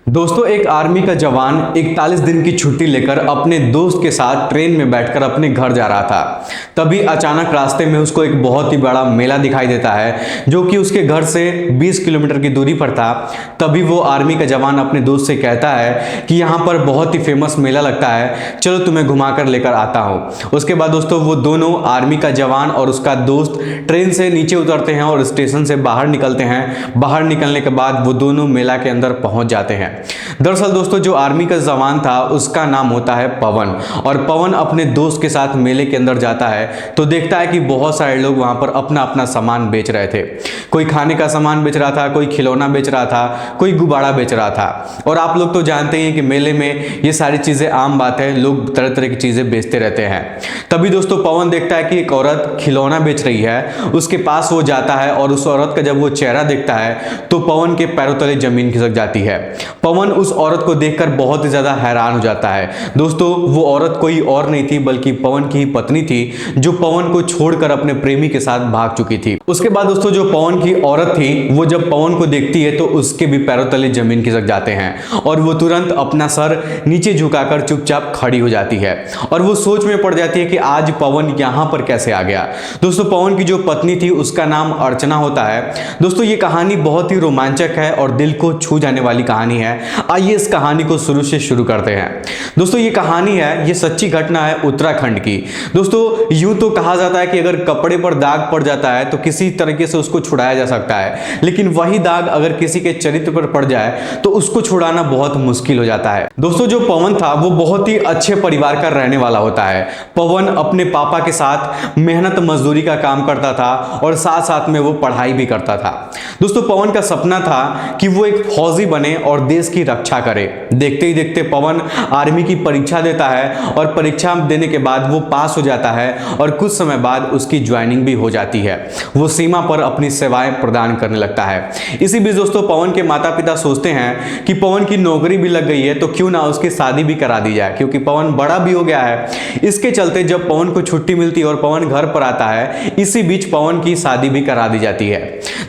दोस्तों, एक आर्मी का जवान 41 दिन की छुट्टी लेकर अपने दोस्त के साथ ट्रेन में बैठकर अपने घर जा रहा था। तभी अचानक रास्ते में उसको एक बहुत ही बड़ा मेला दिखाई देता है जो कि उसके घर से 20 किलोमीटर की दूरी पर था। तभी वो आर्मी का जवान अपने दोस्त से कहता है कि यहाँ पर बहुत ही फेमस मेला लगता है, चलो तुम्हें घुमाकर लेकर आता हूँ। उसके बाद दोस्तों वो दोनों, आर्मी का जवान और उसका दोस्त, ट्रेन से नीचे उतरते हैं और स्टेशन से बाहर निकलते हैं। बाहर निकलने के बाद वो दोनों मेला के अंदर पहुंच जाते हैं। दरअसल दोस्तों, जो आर्मी का जवान था उसका नाम होता है पवन, और पवन अपने दोस्त के साथ मेले के अंदर जाता है तो देखता है कि बहुत सारे लोग वहां पर अपना अपना सामान बेच रहे थे। कोई खाने का सामान बेच रहा था, कोई खिलौना बेच रहा था, कोई गुब्बारा बेच रहा था। और आप लोग तो जानते हैं कि मेले में ये सारी चीजें आम बात है, लोग तरह तरह की चीजें बेचते रहते हैं। तभी दोस्तों पवन देखता है कि एक औरत खिलौना बेच रही है। उसके पास वो जाता है और उस औरत का जब वो चेहरा देखता है तो पवन के पैरों तले जमीन खिसक जाती है। पवन उस औरत को देखकर बहुत ही ज्यादा हैरान हो जाता है। दोस्तों, वो औरत कोई और नहीं थी बल्कि पवन की ही पत्नी थी, जो पवन को छोड़कर अपने प्रेमी के साथ भाग चुकी थी। उसके बाद दोस्तों जो पवन की औरत थी वो जब पवन को देखती है तो उसके भी पैरों तले जमीन खिसक जाते हैं और वो तुरंत अपना सर नीचे झुकाकर चुपचाप खड़ी हो जाती है और वो सोच में पड़ जाती है कि आज पवन यहां पर कैसे आ गया। दोस्तों, पवन की जो पत्नी थी उसका नाम अर्चना होता है। दोस्तों, ये कहानी बहुत ही रोमांचक है और दिल को छू जाने वाली कहानी है। आइए इस कहानी को शुरू से शुरू करते हैं। दोस्तों, ये कहानी है, ये सच्ची घटना है उत्तराखंड की। दोस्तों, यूं तो कहा जाता है कि अगर कपड़े पर दाग पड़ जाता है तो किसी तरीके से उसको छुड़ाया जा सकता है, लेकिन वही दाग अगर किसी के चरित्र पर पड़ जाए तो उसको छुड़ाना बहुत मुश्किल हो जाता है। दोस्तों, जो पवन था वो बहुत ही अच्छे परिवार का रहने वाला होता है। पवन अपने पापा के साथ मेहनत मजदूरी का काम करता था और साथ साथ में वो पढ़ाई भी करता था। दोस्तों, पवन का सपना था कि वो एक फौजी बने और देश की रक्षा करे। देखते ही देखते पवन आर्मी की परीक्षा देता है और परीक्षा देने के बाद वो पास हो जाता है और कुछ समय बाद उसकी ज्वाइनिंग भी हो जाती है। वो सीमा पर अपनी सेवाएं प्रदान करने लगता है। इसी बीच दोस्तों पवन के माता पिता सोचते हैं कि पवन की नौकरी भी लग गई है तो क्यों ना उसकी शादी भी करा दी जाए, क्योंकि पवन बड़ा भी हो गया है। इसके चलते जब पवन को छुट्टी मिलती है और पवन घर पर आता है, इसी बीच पवन की शादी भी करा दी जाती है।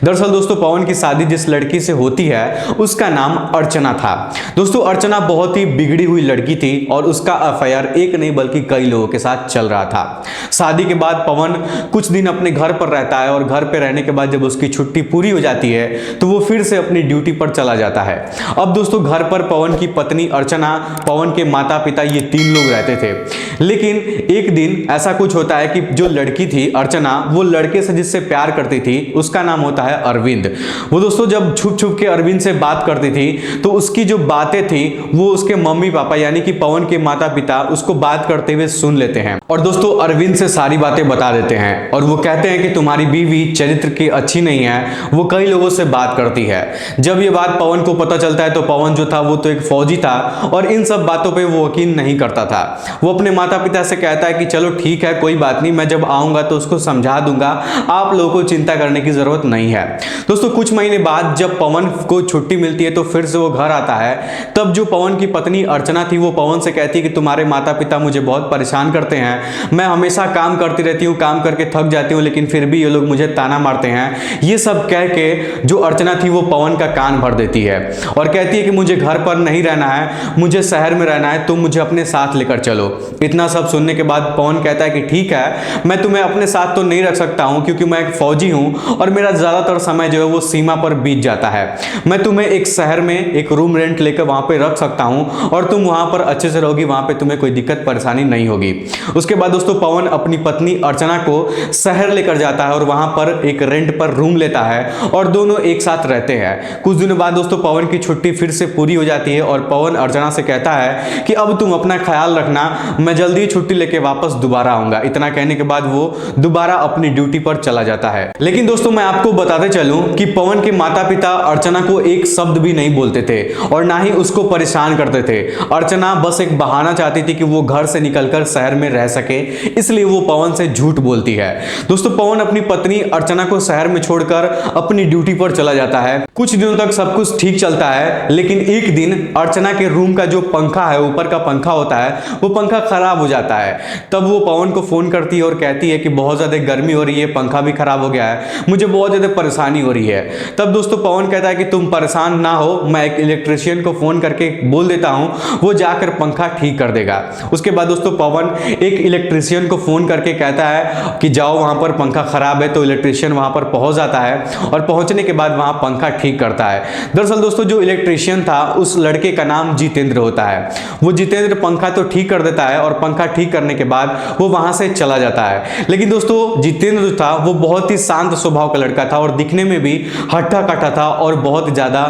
दरअसल दोस्तों पवन की शादी जिस लड़की से होती है उसका नाम अर्चना था। दोस्तों, अर्चना बहुत ही बिगड़ी हुई लड़की थी और उसका अफेयर एक नहीं बल्कि कई लोगों के साथ चल रहा था। शादी के बाद पवन कुछ दिन अपने घर पर रहता है और घर पर रहने के बाद जब उसकी छुट्टी पूरी हो जाती है तो वो फिर से अपनी ड्यूटी पर चला जाता है। अब दोस्तों घर पर पवन की पत्नी अर्चना, पवन के माता पिता, ये 3 लोग रहते थे। लेकिन एक दिन ऐसा कुछ होता है कि जो लड़की थी अर्चना, वो लड़के से जिससे प्यार करती थी उसका नाम होता है अरविंद। वो दोस्तों जब छुप छुप के अरविंद से बात करती थी तो उसकी जो बातें थी वो उसके मम्मी पापा यानी कि पवन के माता पिता उसको बात करते हुए सुन लेते हैं और दोस्तों अरविंद से सारी बातें बता देते हैं और वो कहते हैं कि तुम्हारी बीवी चरित्र की अच्छी नहीं है, वो कई लोगों से बात करती है। जब ये बात पवन को पता चलता है तो पवन जो था वो तो एक फौजी था और इन सब बातों पे वो यकीन नहीं करता था। वो अपने माता पिता से कहता है कि चलो ठीक है, कोई बात नहीं, मैं जब आऊंगा तो उसको समझा दूंगा, आप लोगों को चिंता करने की जरूरत नहीं है। दोस्तों कुछ महीने बाद जब पवन को छुट्टी मिलती है तो फिर से वो घर आता है। तब जो पवन की पत्नी अर्चना थी वो पवन से कहती है कि तुम्हारे माता पिता मुझे बहुत परेशान करते हैं, मैं हमेशा काम करती रहती हूँ, काम करके थक जाती हूँ, लेकिन फिर भी ये लोग मुझे ताना मारते हैं। ये सब कह के जो अर्चना थी वो पवन का कान भर देती है और कहती है कि मुझे घर पर नहीं रहना है, मुझे शहर में रहना है, तुम मुझे अपने साथ लेकर चलो। इतना सब सुनने के बाद पवन कहता है कि ठीक है, मैं तुम्हें अपने साथ तो नहीं रख सकता हूँ क्योंकि मैं एक फौजी हूँ और मेरा ज्यादातर समय जो है वो सीमा पर बीत जाता है। मैं तुम्हें एक शहर में एक रूम रेंट लेकर वहां पे रख सकता हूं और तुम वहां पर अच्छे से रहोगी, वहां पे तुम्हें कोई दिक्कत परेशानी नहीं होगी। उसके बाद दोस्तों पवन अपनी पत्नी अर्चना को शहर लेकर जाता है और वहां पर एक रेंट पर रूम लेता है और दोनों एक साथ रहते हैं। कुछ दिनों बाद दोस्तों पवन की छुट्टी फिर से पूरी हो जाती है और पवन अर्चना से कहता है कि अब तुम अपना ख्याल रखना, मैं जल्दी छुट्टी लेके वापस दोबारा आऊंगा। इतना कहने के बाद वो दोबारा अपनी ड्यूटी पर चला जाता है। लेकिन दोस्तों मैं आपको बताते चलूं कि पवन के माता पिता अर्चना को एक शब्द भी नहीं बोलते थे और ना ही उसको परेशान करते थे। अर्चना बस एक बहाना चाहती थी कि वो घर से निकलकर शहर में रह सके, इसलिए वो पवन से झूठ बोलती है। दोस्तों पवन अपनी पत्नी अर्चना को शहर में छोड़कर अपनी ड्यूटी पर चला जाता है। कुछ दिनों तक सब कुछ ठीक चलता है, लेकिन एक दिन अर्चना के रूम का जो पंखा है, ऊपर का पंखा होता है, वो पंखा खराब हो जाता है। तब वो पवन को फोन करती है और कहती है कि बहुत ज्यादा गर्मी हो रही है, पंखा भी खराब हो गया है, मुझे बहुत ज्यादा परेशानी हो रही है। तब दोस्तों पवन कहता है कि तुम परेशान ना हो, मैं एक इलेक्ट्रिशियन को फ़ोन करके बोल देता हूँ, वो जाकर पंखा ठीक कर देगा। उसके बाद दोस्तों पवन एक इलेक्ट्रिशियन को फ़ोन करके कहता है कि जाओ वहाँ पर पंखा ख़राब है, तो इलेक्ट्रिशियन वहाँ पर पहुँच जाता है और पहुँचने के बाद वहाँ पंखा ठीक करता है। दरअसल दोस्तों जो इलेक्ट्रिशियन था उस लड़के का नाम जितेंद्र होता है। वो जितेंद्र पंखा तो ठीक कर देता है और पंखा ठीक करने के बाद वो वहाँ से चला जाता है। लेकिन दोस्तों जितेंद्र जो था वो बहुत ही शांत स्वभाव का लड़का था और दिखने में भी हट्टा कट्टा था और बहुत ज़्यादा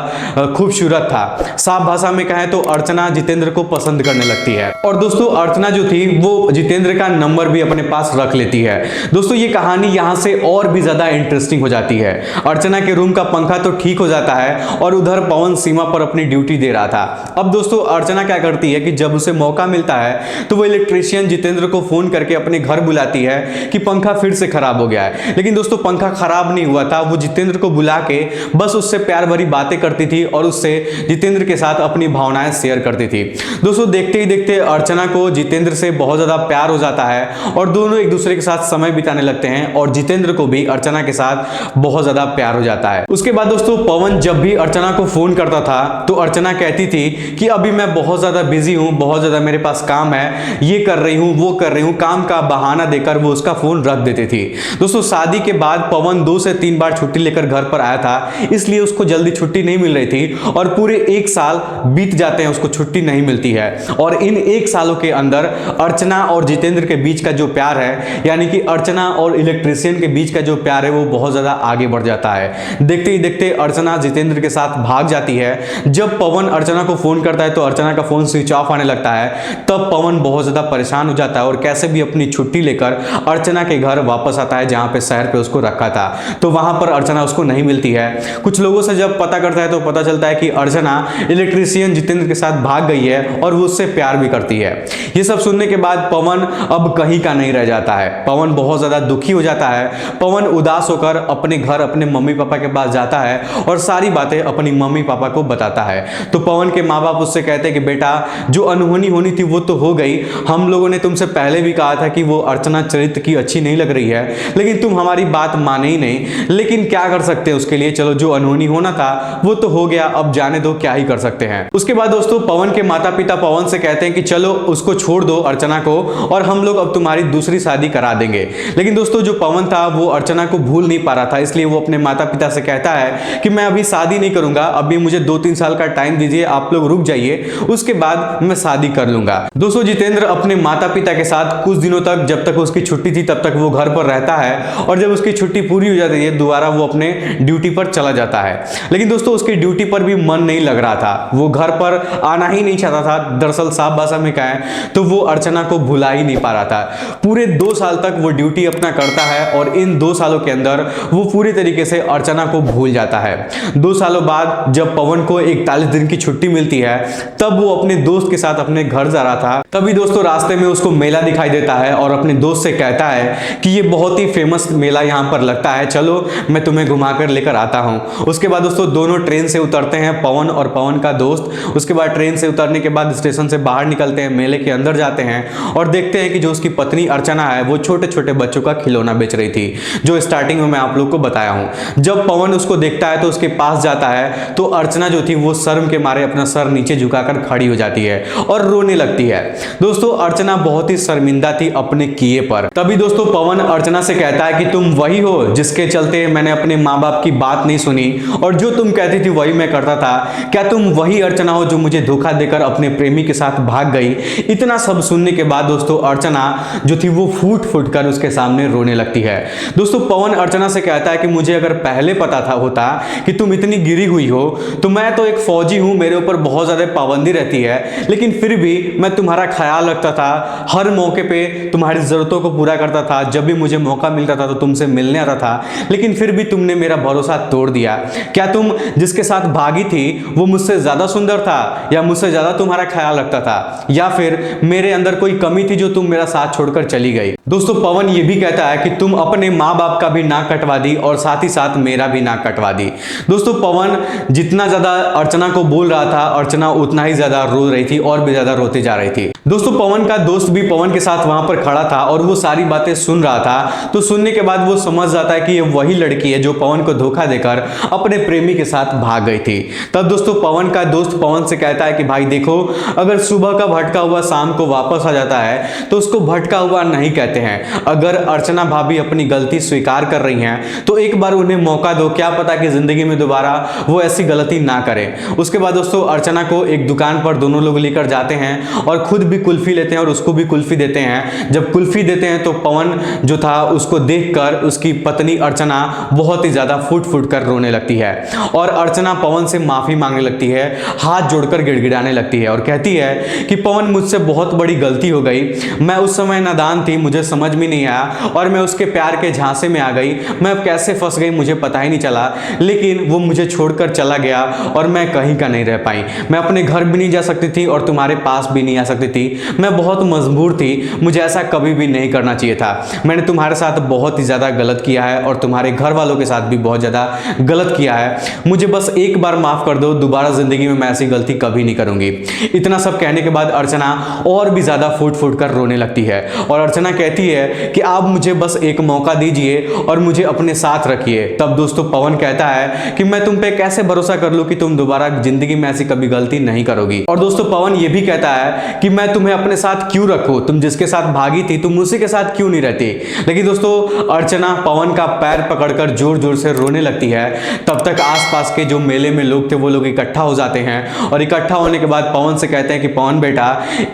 खूबसूरत था। साफ भाषा में कहें तो अर्चना जितेंद्र को पसंद करने लगती है और दोस्तों अर्चना जो थी वो जितेंद्र का नंबर भी अपने पास रख लेती है। दोस्तों ये कहानी यहाँ से और भी ज़्यादा इंटरेस्टिंग हो जाती है। अर्चना के रूम का पंखा तो ठीक हो जाता है और उधर पवन सीमा पर अपनी ड्यूटी दे रहा था। अब दोस्तों अर्चना क्या करती है कि जब उसे मौका मिलता है तो वो इलेक्ट्रिशियन जितेंद्र को फोन करके अपने घर बुलाती है कि पंखा फिर से खराब हो गया है। लेकिन दोस्तों पंखा खराब नहीं हुआ था। वो जितेंद्र को बुला के बस उससे प्यार भरी बातें करती थी और उससे जितेंद्र के साथ अपनी भावनाएं शेयर करती थी। दोस्तों देखते ही देखते अर्चना को जितेंद्र से बहुत ज्यादा प्यार हो जाता है और दोनों एक दूसरे के साथ समय बिताने लगते हैं और जितेंद्र को भी अर्चना के साथ बहुत ज्यादा प्यार हो जाता है। उसके बाद दोस्तों पवन जब भी अर्चना को फोन करता था तो अर्चना कहती थी कि अभी मैं बहुत ज्यादा बिजी हूं, बहुत ज्यादा मेरे पास काम है, ये कर रही हूं, वो कर रही हूं, काम का बहाना देकर वो उसका फोन रख देती थी। दोस्तों शादी के बाद पवन 2 से 3 बार छुट्टी लेकर घर पर आया था, इसलिए उसको जल्दी छुट्टी नहीं मिल रही थी और पूरे 1 साल बीत जाते हैं, उसको छुट्टी नहीं मिलती है। और इन 1 सालों के अंदर अर्चना और जितेंद्र के बीच का जो प्यार है, यानी कि अर्चना और इलेक्ट्रिशियन के बीच का जो प्यार है, वो बहुत ज्यादा आगे बढ़ जाता है। देखते ही देखते अर्चना जितेंद्र के साथ भाग जाती है। जब पवन अर्चना को फोन करता है तो अर्चना का फोन स्विच ऑफ आने लगता है। तब पवन बहुत ज्यादा परेशान हो जाता है और कैसे भी अपनी छुट्टी लेकर अर्चना के घर वापस आता है, जहां पे शहर पे उसको रखा था। तो वहां पर अर्चना उसको नहीं मिलती है। कुछ लोगों से जब पता करता है तो पता चलता है कि अर्चना इलेक्ट्रिशियन जितेंद्र के साथ भाग गई है और वो उससे प्यार भी करती है। ये सब सुनने के बाद पवन अब कहीं का नहीं रह जाता है। पवन बहुत ज्यादा दुखी हो जाता है। पवन उदास होकर अपने घर अपने मम्मी पापा के पास जाता है और सारी बातें अपनी मम्मी पापा को बताता है। तो पवन के माँ बाप उससे कहते हैं कि बेटा जो अनहोनी होनी थी वो तो हो गई, हम लोगों ने तुमसे पहले भी कहा था कि वो अर्चना चरित्र की अच्छी नहीं लग रही है, लेकिन तुम हमारी बात माने ही नहीं। लेकिन क्या कर सकते हैं उसके लिए, चलो जो अनहोनी होना था वो तो हो गया, अब जाने दो, क्या ही कर सकते हैं। उसके बाद दोस्तों पवन के माता पिता पवन से कहते हैं कि चलो उसको छोड़ दो अर्चना को और हम लोग अब तुम्हारी दूसरी शादी करा देंगे। लेकिन दोस्तों जो पवन था वो अर्चना को भूल नहीं पा रहा था, इसलिए वो अपने माता पिता से कहता है कि मैं अभी शादी नहीं करूंगा, अभी मुझे 2-3 साल का टाइम दीजिए, आप लोग रुक जाइए, उसके बाद मैं शादी कर लूंगा। दोस्तों जितेंद्र अपने माता पिता के साथ कुछ दिनों तक, जब तक उसकी छुट्टी थी तब तक वो घर पर रहता है और जब उसकी छुट्टी पूरी हो जाती है दोबारा वो अपने ड्यूटी पर चला जाता है। लेकिन दोस्तों उसकी ड्यूटी पर भी मन नहीं लग रहा था, वो घर पर आना ही नहीं चाहता था। दरअसल साफ भाषा में कहें तो वो अर्चना को भुला ही नहीं पा रहा था। पूरे 2 साल तक वो ड्यूटी अपना करता है और इन 2 सालों के अंदर वो पूरी तरीके से अर्चना को भूल जाता है। 2 सालों बाद जब पवन को 41 दिन की छुट्टी मिलती है तब वो अपने दोस्त के साथ अपने घर जा रहा था। तभी दोस्तों रास्ते में उसको मेला दिखाई देता है और अपने दोस्त से कहता है कि ये बहुत ही फेमस मेला यहाँ पर लगता है, चलो मैं तुम्हें घुमाकर लेकर आता हूँ। उसके बाद दोस्तों दोनों ट्रेन से उतरते हैं, पवन और पवन का दोस्त। उसके बाद ट्रेन से उतरने के बाद स्टेशन से बाहर निकलते हैं, मेले के अंदर जाते हैं और देखते हैं कि जो उसकी पत्नी अर्चना है वो छोटे छोटे बच्चों का खिलौना बेच रही थी, जो स्टार्टिंग में मैं आप लोग को बताया हूँ। जब पवन उसको देखता है तो उसके पास जाता है तो अर्चना जो थी वो शर्म के मारे अपना सर नीचे झुकाकर खड़ी हो जाती है और रोने लगती है। दोस्तों अर्चना बहुत ही शर्मिंदा थी अपने किए पर। तभी दोस्तों पवन अर्चना से कहता है कि तुम वही हो जिसके चलते मैंने अपने माँ बाप की बात नहीं सुनी और जो तुम कहती थी वही मैं करता था। क्या तुम वही अर्चना हो जो मुझे धोखा देकर अपने प्रेमी के साथ भाग गई? इतना सब सुनने के बाद दोस्तों अर्चना जो थी वो फूट फूट कर उसके सामने रोने लगती है। दोस्तों पवन अर्चना से कहता है कि मुझे अगर पहले पता था होता कि तुम इतनी गिरी हुई हो तो मैं तो एक फौजी हूं, मेरे ऊपर बहुत ज्यादा पाबंदी रहती है, लेकिन फिर भी मैं तुम्हारा ख्याल रखता था, हर मौके पे तुम्हारी जरूरतों को पूरा करता था, जब भी मुझे मौका मिलता था तो तुमसे मिलने आता था, लेकिन फिर भी तुमने मेरा भरोसा तोड़ दिया। क्या तुम जिसके साथ भागी थी वो मुझसे ज्यादा सुंदर था या मुझसे ज्यादा तुम्हारा ख्याल रखता था, या फिर मेरे अंदर कोई कमी थी जो तुम मेरा साथ छोड़कर चली गई? दोस्तों पवन ये भी कहता है कि तुम अपने माँ बाप का भी नाक कटवा दी और साथ ही साथ मेरा भी नाक कटवा दी। दोस्तों पवन जितना ज्यादा अर्चना को बोल रहा था अर्चना उतना ही ज्यादा रो रही थी और भी ज्यादा रोती जा रही थी। दोस्तों पवन का दोस्त भी पवन के साथ वहां पर खड़ा था और वो सारी बातें सुन रहा था। तो सुनने के बाद वो समझ जाता है कि ये वही लड़की है जो पवन को धोखा देकर अपने प्रेमी के साथ भाग गई थी। तब तब दोस्तों पवन का दोस्त पवन से कहता है कि भाई देखो, अगर सुबह का भटका हुआ शाम को वापस आ जाता है तो उसको भटका हुआ नहीं कहते हैं। अगर अर्चना भाभी अपनी गलती स्वीकार कर रही हैं तो एक बार उन्हें मौका दो, क्या पता कि जिंदगी में दोबारा वो ऐसी गलती ना करें। उसके बाद दोस्तों अर्चना को एक दुकान पर दोनों लोग लेकर जाते हैं और खुद भी कुल्फी लेते हैं और उसको भी कुल्फी देते हैं। जब कुल्फी देते हैं तो पवन जो था उसको देखकर उसकी पत्नी अर्चना बहुत ही ज्यादा फूट फूट कर रोने लगती है और अर्चना पवन से माफी मांगने लगती है, हाथ जोड़कर गिड़गिड़ाने लगती है और कहती है कि पवन मुझसे बहुत बड़ी गलती हो गई, मैं उस समय नादान थी, मुझे समझ में नहीं आया और मैं उसके प्यार के झांसे में आ गई, मैं अब कैसे फंस गई मुझे पता ही नहीं चला, लेकिन वो मुझे छोड़कर चला गया और मैं कहीं का नहीं रह पाई। मैं अपने घर भी नहीं जा सकती थी और तुम्हारे पास भी नहीं आ सकती थी, मैं बहुत मजबूर थी, मुझे ऐसा कभी भी नहीं करना चाहिए था। मैंने तुम्हारे साथ बहुत ही ज़्यादा गलत किया है और तुम्हारे घर वालों के साथ भी बहुत ज़्यादा गलत किया है, मुझे बस एक बार माफ़ कर दो, दोबारा ज़िंदगी में मैं ऐसी गलती कभी नहीं करूँगी। इतना सब कहने के बाद अर्चना और भी ज़्यादा फूट फूट कर रोने लगती है और अर्चना कहती है कि आप मुझे बस एक मौका दीजिए और मुझे अपने साथ रखिए। तब दोस्तों पवन कहता है कि मैं तुम पे कैसे भरोसा कर लूं कि तुम दोबारा जिंदगी में ऐसी कभी गलती नहीं करोगी। और दोस्तों पवन ये भी कहता है कि मैं तुम्हें अपने साथ क्यों रखूं, तुम जिसके साथ भागी थी तुम उसी के साथ क्यों नहीं रहती। लेकिन दोस्तों अर्चना पवन का पैर पकड़कर जोर जोर से रोने लगती है। तब तक आसपास के जो मेले में लोग थे वो लोग इकट्ठा हो जाते हैं और इकट्ठा होने के बाद पवन से कहते हैं कि पवन बेटा,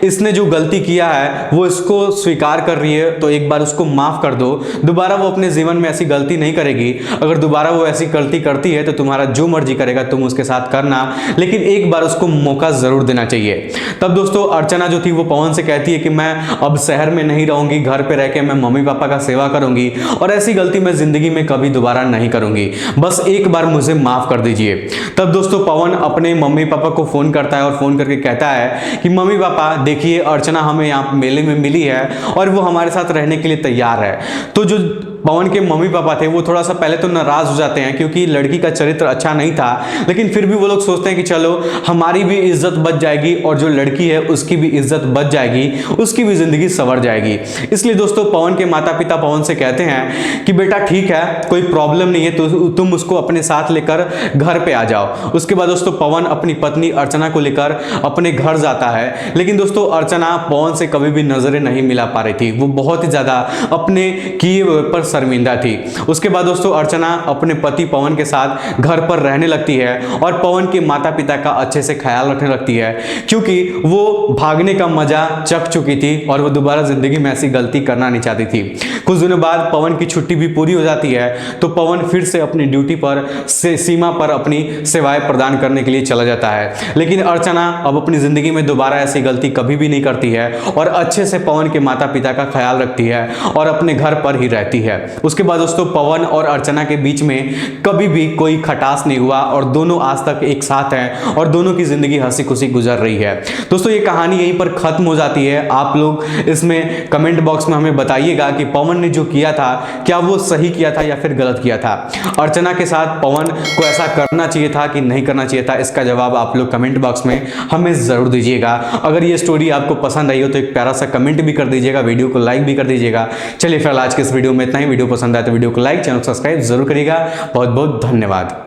इसने जो गलती किया है वो इसको स्वीकार कर रही है तो एक बार उसको माफ कर दो, दोबारा वो अपने जीवन में ऐसी गलती नहीं करेगी। अगर दोबारा वो ऐसी गलती करती है तो तुम्हारा जो मर्जी करेगा तुम उसके साथ करना, लेकिन एक बार उसको मौका जरूर देना चाहिए। तब दोस्तों अर्चना जो थी वो पवन से कहती है कि मैं अब शहर में नहीं रहूंगी, घर पे रह के मैं मम्मी पापा का सेवा करूंगी और ऐसी गलती मैं जिंदगी में कभी दोबारा नहीं करूंगी, बस एक बार मुझे माफ कर दीजिए। तब दोस्तों पवन अपने मम्मी पापा को फोन करता है और फोन करके कहता है कि मम्मी पापा देखिए, अर्चना हमें यहाँ मेले में मिली है और वो हमारे साथ रहने के लिए तैयार है। तो जो पवन के मम्मी पापा थे वो थोड़ा सा पहले तो नाराज हो जाते हैं क्योंकि लड़की का चरित्र अच्छा नहीं था, लेकिन फिर भी वो लोग सोचते हैं कि चलो हमारी भी इज्जत बच जाएगी और जो लड़की है उसकी भी इज्जत बच जाएगी, उसकी भी जिंदगी संवर जाएगी। इसलिए दोस्तों पवन के माता पिता पवन से कहते हैं कि बेटा ठीक है, कोई प्रॉब्लम नहीं है, तो तुम उसको अपने साथ लेकर घर पे आ जाओ। उसके बाद दोस्तों पवन अपनी पत्नी अर्चना को लेकर अपने घर जाता है, लेकिन दोस्तों अर्चना पवन से कभी भी नजरें नहीं मिला पा रही थी, वो बहुत ही ज्यादा अपने किए पर शर्मिंदा थी। उसके बाद दोस्तों अर्चना अपने पति पवन के साथ घर पर रहने लगती है और पवन के माता पिता का अच्छे से ख्याल रखने लगती है क्योंकि वो भागने का मजा चख चुकी थी और वो दोबारा जिंदगी में ऐसी गलती करना नहीं चाहती थी। कुछ दिनों बाद पवन की छुट्टी भी पूरी हो जाती है तो पवन फिर से अपनी ड्यूटी पर सीमा पर अपनी सेवाएं प्रदान करने के लिए चला जाता है। लेकिन अर्चना अब अपनी जिंदगी में दोबारा ऐसी गलती कभी भी नहीं करती है और अच्छे से पवन के माता पिता का ख्याल रखती है और अपने घर पर ही रहती है। उसके बाद दोस्तों पवन और अर्चना के बीच में कभी भी कोई खटास नहीं हुआ और दोनों आज तक एक साथ हैं और दोनों की जिंदगी हंसी खुशी गुजर रही है। दोस्तों ये कहानी यहीं पर खत्म हो जाती है। आप लोग इसमें कमेंट बॉक्स में हमें बताइएगा कि पवन ने जो किया था क्या वो सही किया था या फिर गलत किया था। अर्चना के साथ पवन को ऐसा करना चाहिए था कि नहीं करना चाहिए था, इसका जवाब आप लोग कमेंट बॉक्स में हमें जरूर दीजिएगा। अगर ये स्टोरी आपको पसंद आई हो तो एक प्यारा सा कमेंट भी कर दीजिएगा, वीडियो को लाइक भी कर दीजिएगा। चलिए फिर आज के इस वीडियो में इतना ही। वीडियो पसंद आए तो वीडियो को लाइक, चैनल सब्सक्राइब जरूर करिएगा। बहुत बहुत धन्यवाद।